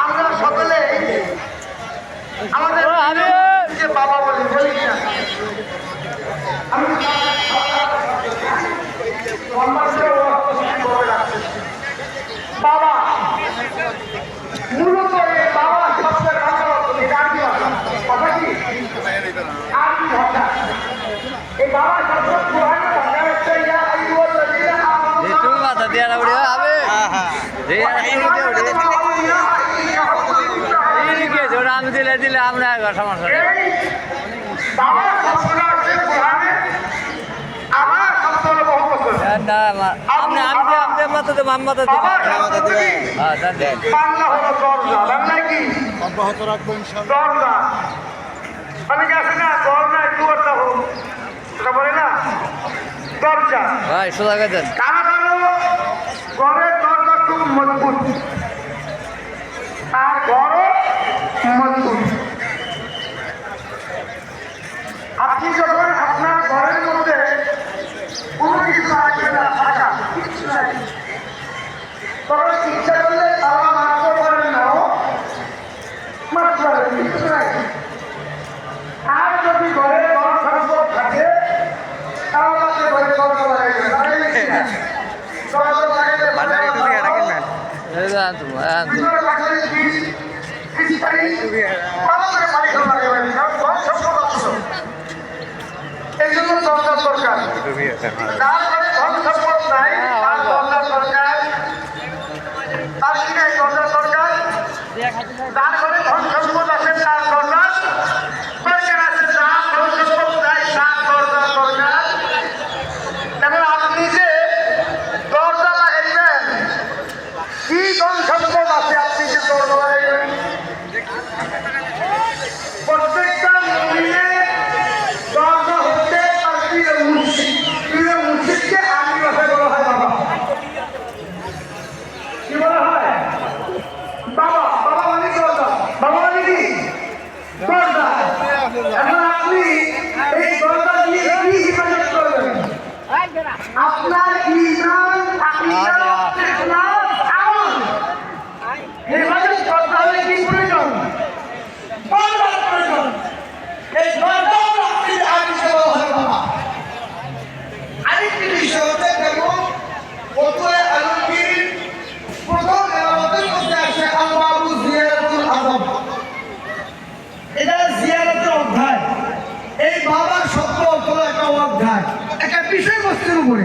আমরা সকলে আমাদের যে বাবা বলি না বাবা মূলত এই বাবা শব্দের কথা কি আরবি ভাষা এই বাবা শব্দ পুরানো ভাষা হচ্ছে মাথা দিয়া না উড়ে হবে আমি দিলে দিলে আমরা সমস্যা বাবা শব্দটা হচ্ছে পুরানে আমার শব্দ হলো বহু বছর বাংলা হলো দরজা বাংলায় কি অব্যাহত রাখবো দরজা অনেকে আছে না দরজা একটু করতে হোক সেটা বলে না দরজা কারণ হলো ঘরের দরজা খুব মজবুত আর ঘরও মজবুত আপনি যখন আপনার ঘরের মধ্যে কোনো কিছু আসবে না ফাঁকা কিছু নাই তখন ইচ্ছা করলে তারা মাত্র করেন নাও মাত্র কিছু নাই আর যদি ঘরে ঘর সম্পদ থাকে তাহলে ঘরে দরজা লাগাইবে দরজা লাগাইলে এই জন্য দরকার দরকার তারপরে ধন সম্পদ নাই তার দরকার দরকার তার কি নাই দরকার দরকার তারপরে ধন সম্পদ আছে তার দরকার দরকার আছে তার ধন সম্পদ নাই তার দরকার দরকার এবার আপনি যে দরজা লাগাইবেন কি ধন সম্পদ আছে আপনি যে দরজা লাগাইবেন প্রত্যেকটা মন্দিরে দরজা হচ্ছে তার প্রিয় মুর্শিদ প্রিয় মুর্শিদকে আমি কথা বলা হয় বাবা কি বলা হয় বাবা বাবা মানে দরজা বাবা মানে কি দরজা এখন আপনি এই দরজা দিয়ে কি হিফাজত করবেন আপনার ঈমান আকীদা ইসলাম আমল হিফাজত করতে হলে কি প্রয়োজন দরজার প্রয়োজন এই দরজা আপনি আগে বলা হয় বাবা আরেকটি বিষয় হতে গেল ফতুয়া আলমগীর প্রথম আমাদের মধ্যে আসে আলবাবু জিয়ারতুল আজম এটা জিয়ারতের অধ্যায় এই বাবার শব্দ অর্থ একটা অধ্যায় একটা বিষয়বস্তুর উপরে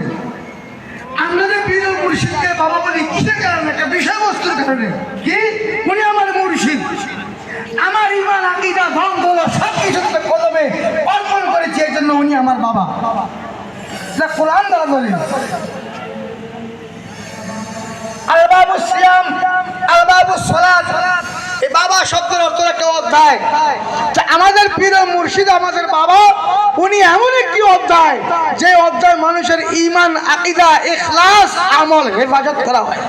আমরা যে পীর মুর্শিদকে বাবা বলি কিসের কারণে একটা বিষয়বস্তুর কারণে কি উনি আমার মুর্শিদ আমার ঈমান আকীদা ধন দৌলত সব কিছুতে কদমে অর্পণ করেছি এই জন্য উনি আমার বাবা কোরআন দ্বারা বলেন আলবাবুস সিয়াম আলবাবুস সালাত এই বাবা শব্দের অর্থ একটা অধ্যায় আমাদের পীর মুর্শিদ আমাদের বাবা উনি এমন একটি অধ্যায় যে অধ্যায় মানুষের ঈমান আকীদা ইখলাস আমল হেফাজত করা হয়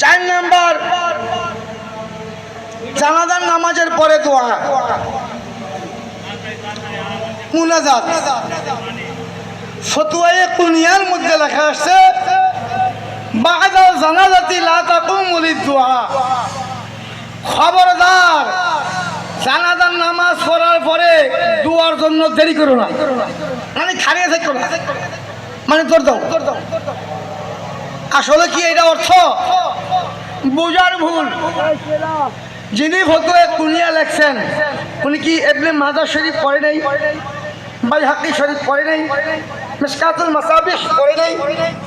4 নাম্বার জানাজার নামাজের পরে দোয়া মুনাজাত ফতোয়ায়ে কুনিয়ার মধ্যে লেখা আছে বা'দা জানাজাতি লা তাকুমু লিদ-দুআ খবরদার জানাজার নামাজ পড়ার পরে দোয়ার জন্য দেরি করো না মানে খারিয়ে থাকো না মানে দৌড় দাও আসলে কি এটা অর্থ বোঝার ভুল যিনি ফতোয়া কুনিয়া লেখছেন উনি কি ইবনে মাজাহ শরীফ পড়ে নাই বাইহাকি শরীফ পড়ে নাই মিশকাতুল মাসাবিহ পড়ে নাই